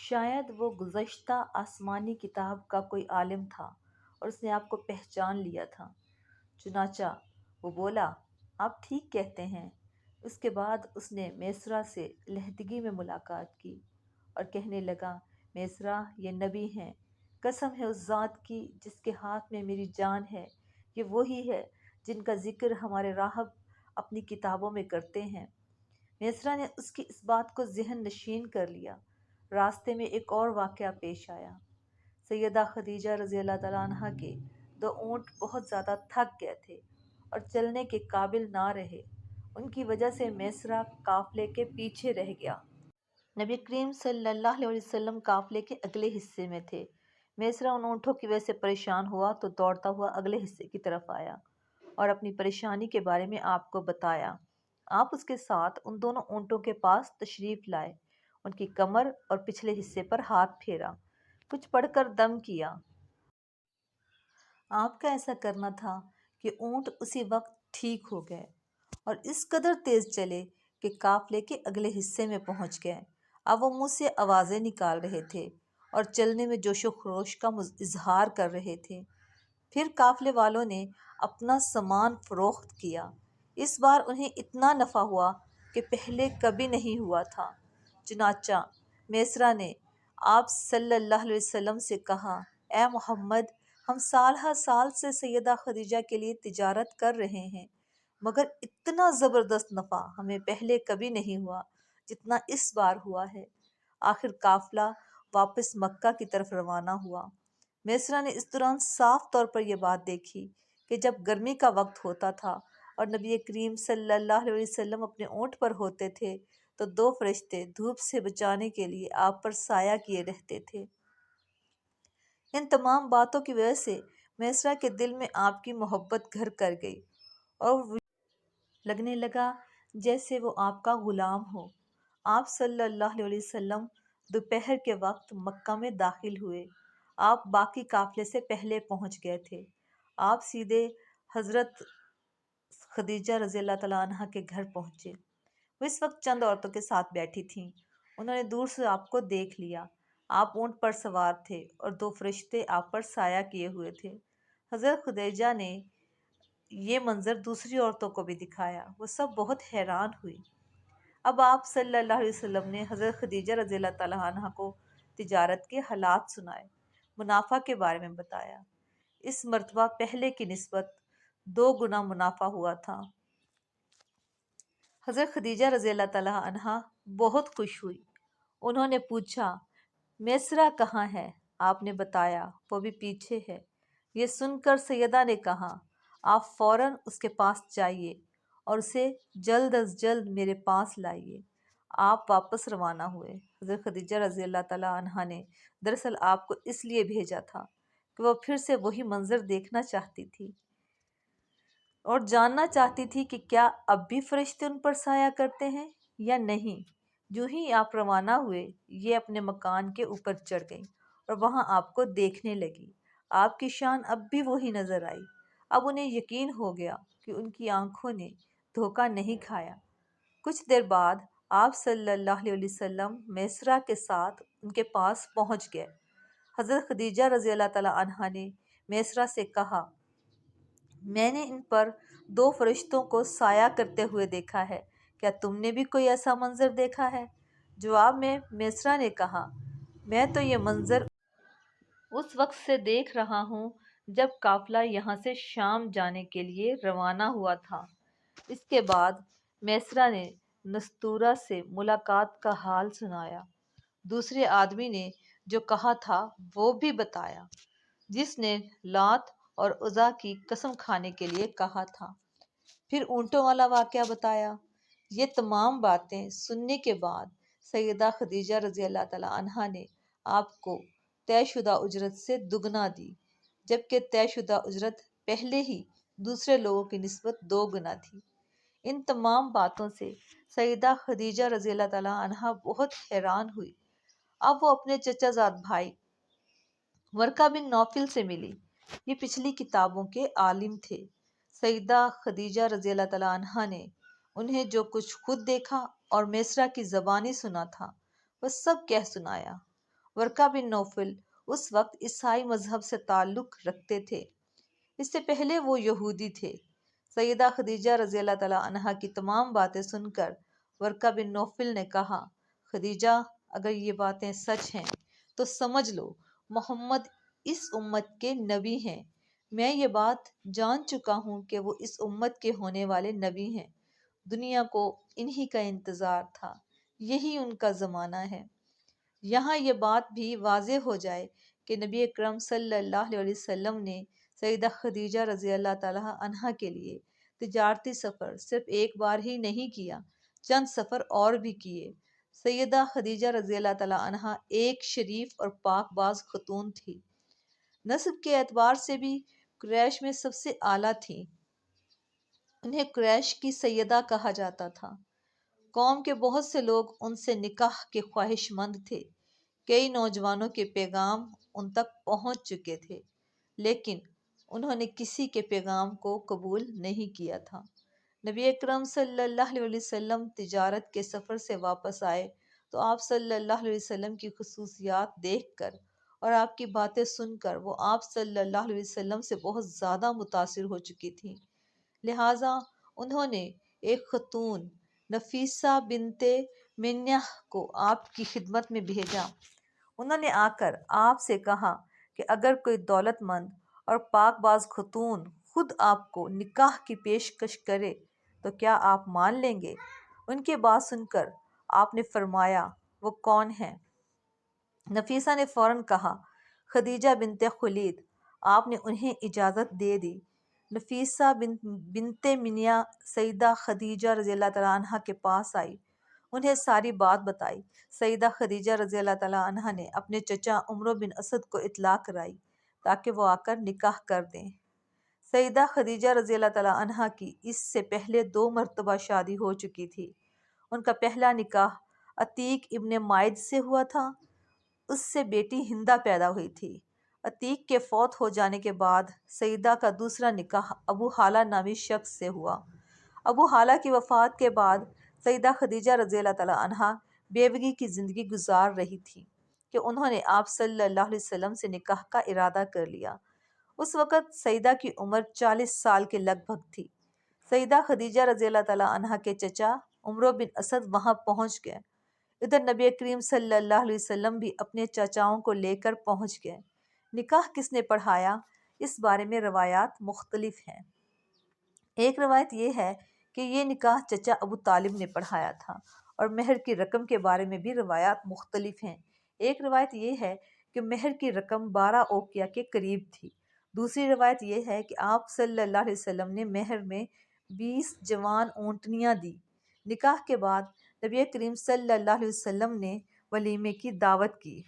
شاید وہ گزشتہ آسمانی کتاب کا کوئی عالم تھا اور اس نے آپ کو پہچان لیا تھا۔ چنانچہ وہ بولا، آپ ٹھیک کہتے ہیں۔ اس کے بعد اس نے میسرا سے علیحدگی میں ملاقات کی اور کہنے لگا، میسرا، یہ نبی ہیں۔ قسم ہے اس ذات کی جس کے ہاتھ میں میری جان ہے، یہ وہی ہے جن کا ذکر ہمارے راہب اپنی کتابوں میں کرتے ہیں۔ میسرا نے اس کی اس بات کو ذہن نشین کر لیا۔ راستے میں ایک اور واقعہ پیش آیا۔ سیدہ خدیجہ رضی اللہ تعالیٰ عنہ کے 2 اونٹ بہت زیادہ تھک گئے تھے اور چلنے کے قابل نہ رہے۔ ان کی وجہ سے میسرا قافلے کے پیچھے رہ گیا۔ نبی کریم صلی اللہ علیہ وسلم قافلے کے اگلے حصے میں تھے۔ میسرا ان اونٹوں کی وجہ سے پریشان ہوا تو دوڑتا ہوا اگلے حصے کی طرف آیا اور اپنی پریشانی کے بارے میں آپ کو بتایا۔ آپ اس کے ساتھ ان دونوں اونٹوں کے پاس تشریف لائے، ان کی کمر اور پچھلے حصے پر ہاتھ پھیرا، کچھ پڑھ کر دم کیا۔ آپ کا ایسا کرنا تھا کہ اونٹ اسی وقت ٹھیک ہو گئے اور اس قدر تیز چلے کہ قافلے کے اگلے حصے میں پہنچ گئے۔ اب وہ منہ سے آوازیں نکال رہے تھے اور چلنے میں جوش و خروش کا اظہار کر رہے تھے۔ پھر قافلے والوں نے اپنا سامان فروخت کیا۔ اس بار انہیں اتنا نفع ہوا کہ پہلے کبھی نہیں ہوا تھا۔ چنانچہ میسرا نے آپ صلی اللہ علیہ وسلم سے کہا، اے محمد، ہم سال ہر سال سے سیدہ خدیجہ کے لیے تجارت کر رہے ہیں، مگر اتنا زبردست نفع ہمیں پہلے کبھی نہیں ہوا جتنا اس بار ہوا ہے۔ آخر قافلہ واپس مکہ کی طرف روانہ ہوا۔ میسرا نے اس دوران صاف طور پر یہ بات دیکھی کہ جب گرمی کا وقت ہوتا تھا اور نبی کریم صلی اللہ علیہ وسلم اپنے اونٹ پر ہوتے تھے تو 2 فرشتے دھوپ سے بچانے کے لیے آپ پر سایہ کیے رہتے تھے۔ ان تمام باتوں کی وجہ سے میسرا کے دل میں آپ کی محبت گھر کر گئی اور وہ لگنے لگا جیسے وہ آپ کا غلام ہو۔ آپ صلی اللہ علیہ وسلم دوپہر کے وقت مکہ میں داخل ہوئے۔ آپ باقی قافلے سے پہلے پہنچ گئے تھے۔ آپ سیدھے حضرت خدیجہ رضی اللہ تعالیٰ عنہ کے گھر پہنچے۔ وہ اس وقت چند عورتوں کے ساتھ بیٹھی تھیں۔ انہوں نے دور سے آپ کو دیکھ لیا۔ آپ اونٹ پر سوار تھے اور 2 فرشتے آپ پر سایہ کیے ہوئے تھے۔ حضرت خدیجہ نے یہ منظر دوسری عورتوں کو بھی دکھایا۔ وہ سب بہت حیران ہوئی۔ اب آپ صلی اللہ علیہ وسلم نے حضرت خدیجہ رضی اللہ تعالیٰ عنہ کو تجارت کے حالات سنائے، منافع کے بارے میں بتایا۔ اس مرتبہ پہلے کی نسبت 2 گنا منافع ہوا تھا۔ حضرت خدیجہ رضی اللہ تعالیٰ عنہ بہت خوش ہوئی۔ انہوں نے پوچھا، میسرا کہاں ہے؟ آپ نے بتایا، وہ بھی پیچھے ہے۔ یہ سن کر سیدہ نے کہا، آپ فوراً اس کے پاس جائیے اور اسے جلد از جلد میرے پاس لائیے۔ آپ واپس روانہ ہوئے۔ حضرت خدیجہ رضی اللہ تعالیٰ عنہا نے دراصل آپ کو اس لیے بھیجا تھا کہ وہ پھر سے وہی منظر دیکھنا چاہتی تھی اور جاننا چاہتی تھی کہ کیا اب بھی فرشتے ان پر سایہ کرتے ہیں یا نہیں۔ جو ہی آپ روانہ ہوئے، یہ اپنے مکان کے اوپر چڑھ گئیں اور وہاں آپ کو دیکھنے لگی۔ آپ کی شان اب بھی وہی نظر آئی۔ اب انہیں یقین ہو گیا کہ ان کی آنکھوں نے دھوکہ نہیں کھایا۔ کچھ دیر بعد آپ صلی اللہ علیہ وسلم میسرا کے ساتھ ان کے پاس پہنچ گئے۔ حضرت خدیجہ رضی اللہ تعالیٰ عنہا نے میسرا سے کہا، میں نے ان پر 2 فرشتوں کو سایہ کرتے ہوئے دیکھا ہے، کیا تم نے بھی کوئی ایسا منظر دیکھا ہے؟ جواب میں میسرا نے کہا، میں تو یہ منظر اس وقت سے دیکھ رہا ہوں جب قافلہ یہاں سے شام جانے کے لیے روانہ ہوا تھا۔ اس کے بعد میسرا نے نستورہ سے ملاقات کا حال سنایا۔ دوسرے آدمی نے جو کہا تھا وہ بھی بتایا، جس نے لات اور عزیٰ کی قسم کھانے کے لیے کہا تھا۔ پھر اونٹوں والا واقعہ بتایا۔ یہ تمام باتیں سننے کے بعد سیدہ خدیجہ رضی اللہ تعالیٰ عنہا نے آپ کو طے شدہ اجرت سے دگنا دی، جبکہ طے شدہ اجرت پہلے ہی دوسرے لوگوں کی نسبت 2 گنا تھی۔ ان تمام باتوں سے سیدہ خدیجہ رضی اللہ تعالیٰ عنہا بہت حیران ہوئی۔ اب وہ اپنے چچا زاد بھائی ورقہ بن نوفل سے ملی۔ یہ پچھلی کتابوں کے عالم تھے۔ سیدہ خدیجہ رضی اللہ تعالیٰ عنہا نے انہیں جو کچھ خود دیکھا اور میسرا کی زبانی سنا تھا وہ سب کہہ سنایا۔ ورقہ بن نوفل اس وقت عیسائی مذہب سے تعلق رکھتے تھے، اس سے پہلے وہ یہودی تھے۔ سیدہ خدیجہ رضی اللہ تعالیٰ عنہا کی تمام باتیں سن کر ورقہ بن نوفل نے کہا، خدیجہ اگر یہ باتیں سچ ہیں تو سمجھ لو محمد اس امت کے نبی ہیں۔ میں یہ بات جان چکا ہوں کہ وہ اس امت کے ہونے والے نبی ہیں۔ دنیا کو انہی کا انتظار تھا، یہی ان کا زمانہ ہے۔ یہاں یہ بات بھی واضح ہو جائے کہ نبی اکرم صلی اللہ علیہ وسلم نے سیدہ خدیجہ رضی اللہ تعالیٰ عنہا کے لیے تجارتی سفر صرف ایک بار ہی نہیں کیا، چند سفر اور بھی کیے۔ سیدہ خدیجہ رضی اللہ تعالیٰ عنہا ایک شریف اور پاک باز خاتون تھی، نسب کے اعتبار سے بھی قریش میں سب سے اعلیٰ تھیں۔ انہیں قریش کی سیدہ کہا جاتا تھا۔ قوم کے بہت سے لوگ ان سے نکاح کے خواہش مند تھے، کئی نوجوانوں کے پیغام ان تک پہنچ چکے تھے، لیکن انہوں نے کسی کے پیغام کو قبول نہیں کیا تھا۔ نبی اکرم صلی اللہ علیہ وسلم تجارت کے سفر سے واپس آئے تو آپ صلی اللہ علیہ وسلم کی خصوصیات دیکھ کر اور آپ کی باتیں سن کر وہ آپ صلی اللہ علیہ وسلم سے بہت زیادہ متاثر ہو چکی تھیں، لہٰذا انہوں نے ایک خاتون نفیسہ بنت منیہ کو آپ کی خدمت میں بھیجا۔ انہوں نے آ کر آپ سے کہا کہ اگر کوئی دولت مند اور پاک باز خاتون خود آپ کو نکاح کی پیشکش کرے تو کیا آپ مان لیں گے؟ ان کی بات سن کر آپ نے فرمایا، وہ کون ہے؟ نفیسہ نے فوراً کہا، خدیجہ بنت خولید۔ آپ نے انہیں اجازت دے دی۔ نفیسہ بنت منیہ سیدہ خدیجہ رضی اللہ تعالیٰ عنہا کے پاس آئی، انہیں ساری بات بتائی۔ سیدہ خدیجہ رضی اللہ تعالیٰ عنہا نے اپنے چچا عمرو بن اسد کو اطلاع کرائی تاکہ وہ آ کر نکاح کر دیں۔ سیدہ خدیجہ رضی اللہ تعالیٰ عنہا کی اس سے پہلے 2 مرتبہ شادی ہو چکی تھی۔ ان کا پہلا نکاح عتیق ابن مائد سے ہوا تھا، اس سے بیٹی ہندہ پیدا ہوئی تھی۔ عتیق کے فوت ہو جانے کے بعد سیدہ کا دوسرا نکاح ابو حالہ نامی شخص سے ہوا۔ ابو حالہ کی وفات کے بعد سیدہ خدیجہ رضی اللہ تعالیٰ عنہا بیوگی کی زندگی گزار رہی تھی کہ انہوں نے آپ صلی اللہ علیہ وسلم سے نکاح کا ارادہ کر لیا۔ اس وقت سیدہ کی عمر 40 سال کے لگ بھگ تھی۔ سیدہ خدیجہ رضی اللہ تعالیٰ عنہا کے چچا عمرو بن اسد وہاں پہنچ گئے۔ ادھر نبی کریم صلی اللہ علیہ وسلم بھی اپنے چچاؤں کو لے کر پہنچ گئے۔ نکاح کس نے پڑھایا، اس بارے میں روایات مختلف ہیں۔ ایک روایت یہ ہے کہ یہ نکاح چچا ابو طالب نے پڑھایا تھا، اور مہر کی رقم کے بارے میں بھی روایات مختلف ہیں۔ ایک روایت یہ ہے کہ مہر کی رقم 12 اوقیہ کے قریب تھی۔ دوسری روایت یہ ہے کہ آپ صلی اللہ علیہ وسلم نے مہر میں 20 جوان اونٹنیاں دی۔ نکاح کے بعد نبی کریم صلی اللہ علیہ وسلم نے ولیمے کی دعوت کی۔